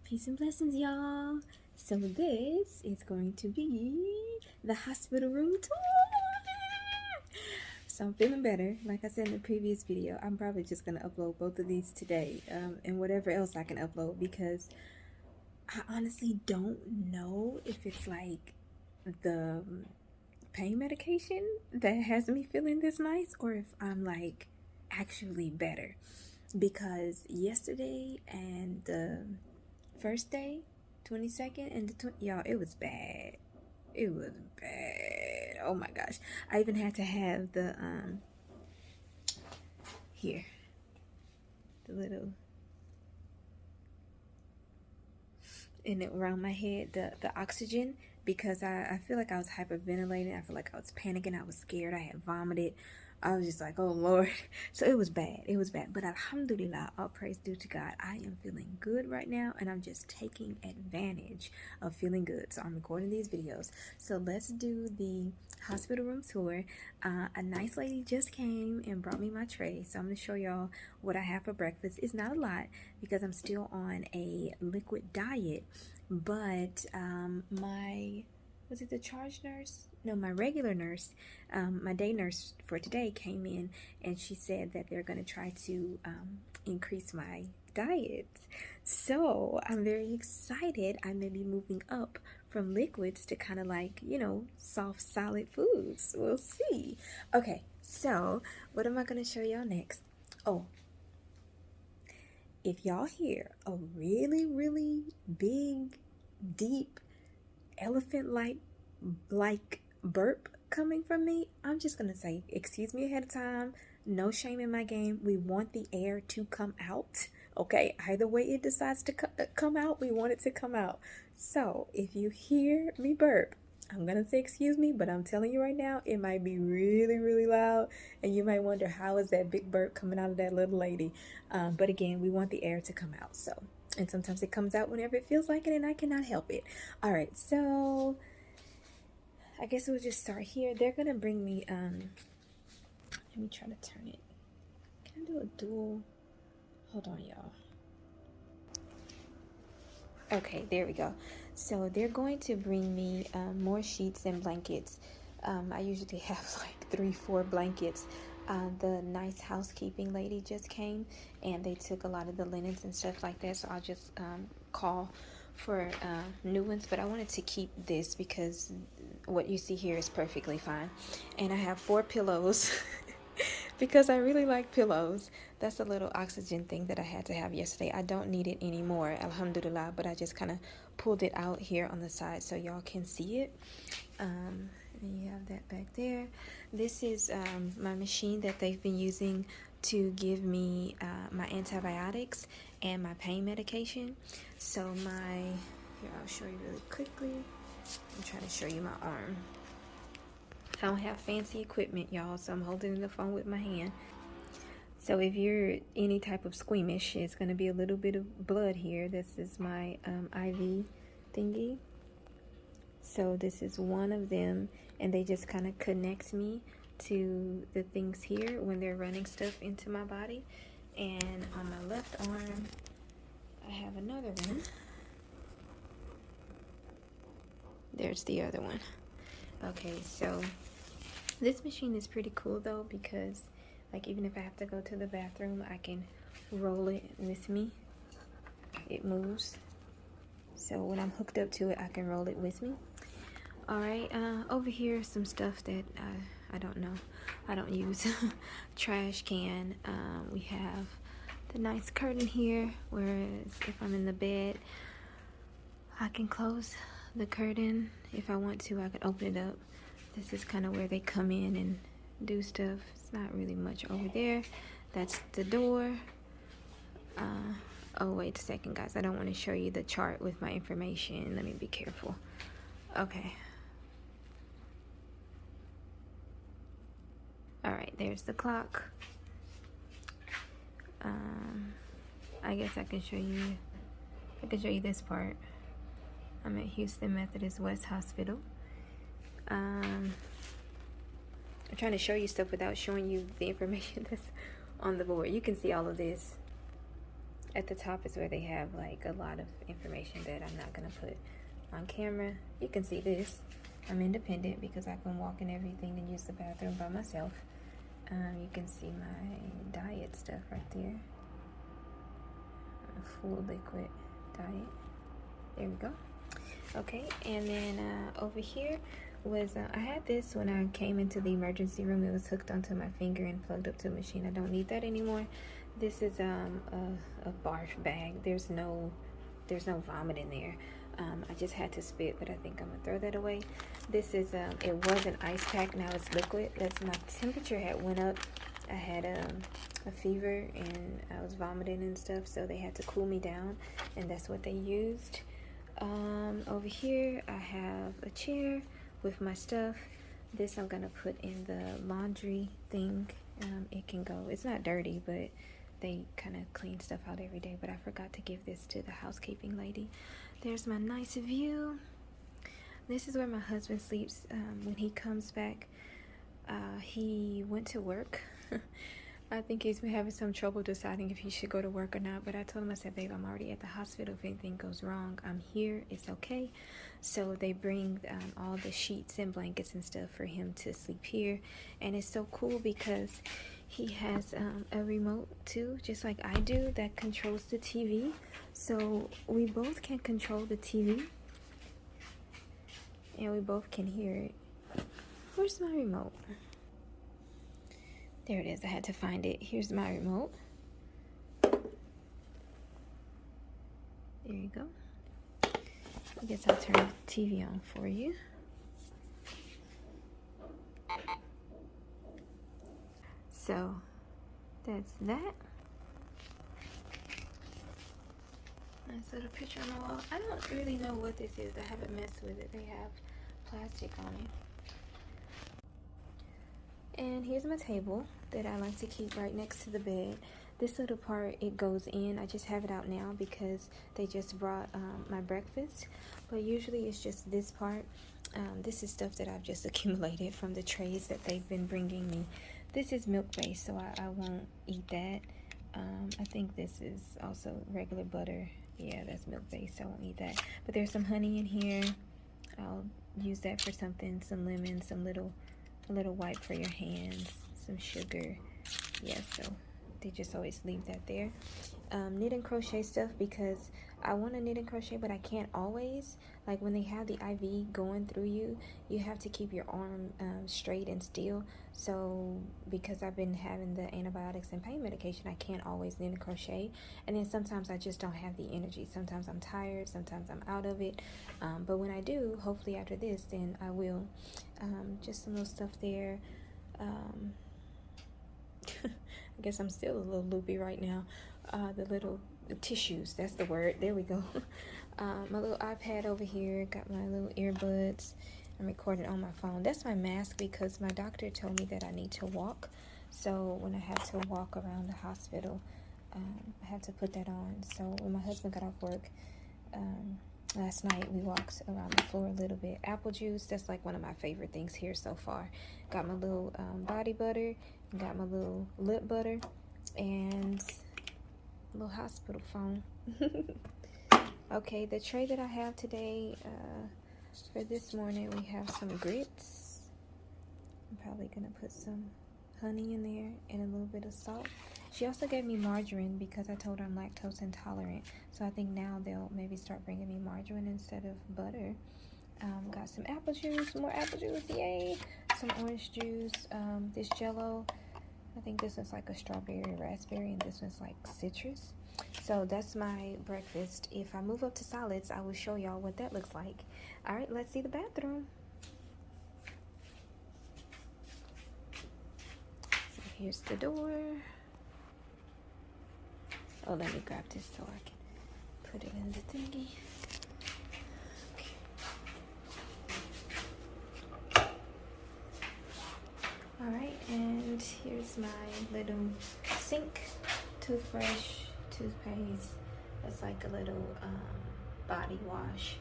Peace and blessings, y'all. So this is going to be the hospital room tour. So I'm feeling better. Like I said in the previous video, I'm probably just going to upload both of these today and whatever else I can upload, because I honestly don't know if it's like the pain medication that has me feeling this nice or if I'm like actually better. Because yesterday and the first day, 22nd, and y'all, it was bad. It was bad. Oh my gosh. I even had to have the here, the little in it around my head, the oxygen, because I feel like I was hyperventilating. I feel like I was panicking. I was scared. I had vomited. I was just like, oh Lord. So it was bad. It was bad. But alhamdulillah, all praise due to God. I am feeling good right now, and I'm just taking advantage of feeling good. So I'm recording these videos. So let's do the hospital room tour. A nice lady just came and brought me my tray. So I'm going to show y'all what I have for breakfast. It's not a lot because I'm still on a liquid diet, but was it the charge nurse? No, my regular nurse, my day nurse for today came in, and she said that they're going to try to increase my diet. So I'm very excited. I may be moving up from liquids to kind of like, you know, soft, solid foods. We'll see. Okay, so what am I going to show y'all next? Oh, if y'all hear a really, really big, deep, elephant-like burp coming from me, I'm just gonna say excuse me ahead of time. No shame in my game. We want the air to come out, okay? Either way it decides to come out, we want it to come out. So if you hear me burp, I'm gonna say excuse me, but I'm telling you right now, it might be really, really loud, and you might wonder how is that big burp coming out of that little lady. But again, we want the air to come out. So, and sometimes it comes out whenever it feels like it, and I cannot help it. All right, so I guess we'll just start here. They're gonna bring me let me try to turn it. Can I do a dual? Hold on, y'all. Okay, there we go. So they're going to bring me more sheets and blankets. I usually have like 3-4 blankets. The nice housekeeping lady just came, and they took a lot of the linens and stuff like that, so I'll just call for new ones. But I wanted to keep this because what you see here is perfectly fine. And I have 4 pillows because I really like pillows. That's a little oxygen thing that I had to have yesterday. I don't need it anymore, alhamdulillah, but I just kind of pulled it out here on the side so y'all can see it. And you have that back there. This is my machine that they've been using to give me my antibiotics and my pain medication. So here, I'll show you really quickly. I'm trying to show you my arm. I don't have fancy equipment, y'all, so I'm holding the phone with my hand. So if you're any type of squeamish, it's going to be a little bit of blood here. This is my IV thingy. So this is one of them, and they just kind of connect me to the things here when they're running stuff into my body. And on my left arm, I have another one. There's the other one. Okay, so this machine is pretty cool though, because like even if I have to go to the bathroom, I can roll it with me. It moves. So when I'm hooked up to it, I can roll it with me. All right, over here some stuff that I don't know, I don't use. Trash can. We have the nice curtain here, whereas if I'm in the bed, I can close the curtain. If I want to, I can open it up. This is kind of where they come in and do stuff. It's not really much over there. That's the door. Oh, wait a second, guys. I don't want to show you the chart with my information. Let me be careful. Okay. All right, there's the clock. I guess I can show you this part. I'm at Houston Methodist West Hospital. I'm trying to show you stuff without showing you the information that's on the board. You can see all of this. At the top is where they have like a lot of information that I'm not gonna put on camera. You can see this. I'm independent because I can walk in everything and use the bathroom by myself. You can see my diet stuff right there. A full liquid diet. There we go. Okay, and then over here was, I had this when I came into the emergency room. It was hooked onto my finger and plugged up to a machine. I don't need that anymore. This is a Barf Bag. There's no vomit in there. I just had to spit, but I think I'm gonna throw that away. This is it was an ice pack, now it's liquid. That's my temperature had went up. I had a fever and I was vomiting and stuff, so they had to cool me down, and that's what they used. Over here I have a chair with my stuff. This I'm gonna put in the laundry thing. It can go, it's not dirty, but they kind of clean stuff out every day, but I forgot to give this to the housekeeping lady. There's my nice view. This is where my husband sleeps when he comes back. He went to work. I think he's been having some trouble deciding if he should go to work or not, but I told him, I said, babe, I'm already at the hospital. If anything goes wrong, I'm here, it's okay. So they bring all the sheets and blankets and stuff for him to sleep here, and it's so cool because he has a remote too, just like I do, that controls the TV. So we both can control the TV and we both can hear it. Where's my remote? There it is. I had to find it. Here's my remote. There you go. I guess I'll turn the TV on for you. So that's that. Nice little picture on the wall. I don't really know what this is. I haven't messed with it. They have plastic on it. And here's my table that I like to keep right next to the bed. This little part, it goes in. I just have it out now because they just brought my breakfast. But usually it's just this part. This is stuff that I've just accumulated from the trays that they've been bringing me. This is milk-based, so I won't eat that. I think this is also regular butter. Yeah, that's milk-based, so I won't eat that. But there's some honey in here. I'll use that for something. Some lemon, a little wipe for your hands, some sugar. Yeah, so they just always leave that there. Knit and crochet stuff, because I want to knit and crochet, but I can't always. Like when they have the IV going through you, you have to keep your arm straight and still. So because I've been having the antibiotics and pain medication, I can't always knit and crochet. And then sometimes I just don't have the energy. Sometimes I'm tired, sometimes I'm out of it. But when I do, hopefully after this, then I will. Just some little stuff there. I guess I'm still a little loopy right now. The tissues, that's the word. There we go. My little iPad over here. Got my little earbuds. I'm recording on my phone. That's my mask because my doctor told me that I need to walk. So when I have to walk around the hospital, I have to put that on. So when my husband got off work last night, we walked around the floor a little bit. Apple juice, that's like one of my favorite things here so far. Got my little body butter. Got my little lip butter. And a little hospital phone. Okay, the tray that I have today, for this morning, we have some grits. I'm probably gonna put some honey in there and a little bit of salt. She also gave me margarine because I told her I'm lactose intolerant. So I think now they'll maybe start bringing me margarine instead of butter. Got some apple juice, more apple juice, yay! Some orange juice, this Jello. I think this is like a strawberry raspberry, and this one's like citrus. So that's my breakfast. If I move up to solids, I will show y'all what that looks like. All right, let's see the bathroom. So here's the door. Oh, let me grab this so I can put it in the thingy. All right, and here's my little sink, toothbrush, toothpaste. That's like a little body wash.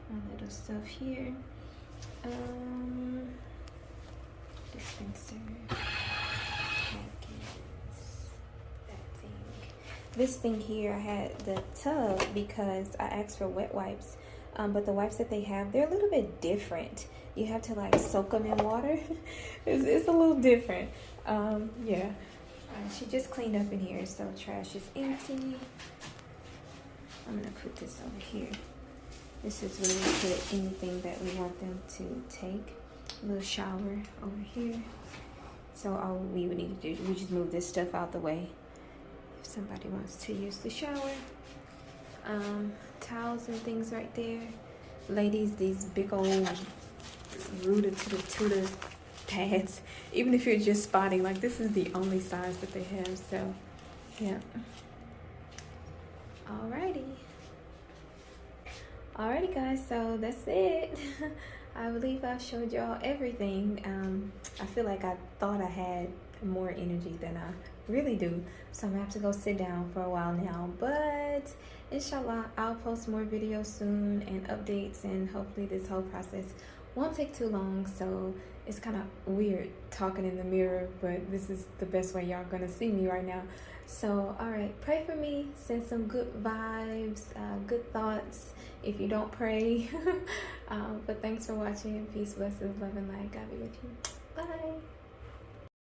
My little stuff here. Dispenser. That thing. this thing here, I had the tub because I asked for wet wipes, but the wipes that they have, they're a little bit different. You have to like soak them in water. It's a little different. Yeah. She just cleaned up in here, so trash is empty. I'm gonna put this over here. This is where we put anything that we want them to take. A little shower over here. So all we would need to do, we just move this stuff out the way if somebody wants to use the shower. Towels and things right there. Ladies, these big old rooter to the tutor pads. Even if you're just spotting, like this is the only size that they have. So yeah. Alrighty guys, so that's it. I believe I've showed y'all everything. I feel like I thought I had more energy than I really do, so I'm gonna have to go sit down for a while now, but inshallah I'll post more videos soon and updates, and hopefully this whole process won't take too long. So it's kind of weird talking in the mirror, but this is the best way y'all gonna see me right now. So all right, pray for me, send some good vibes, good thoughts if you don't pray. But thanks for watching. Peace, blessings, love, and light. God be with you. Bye.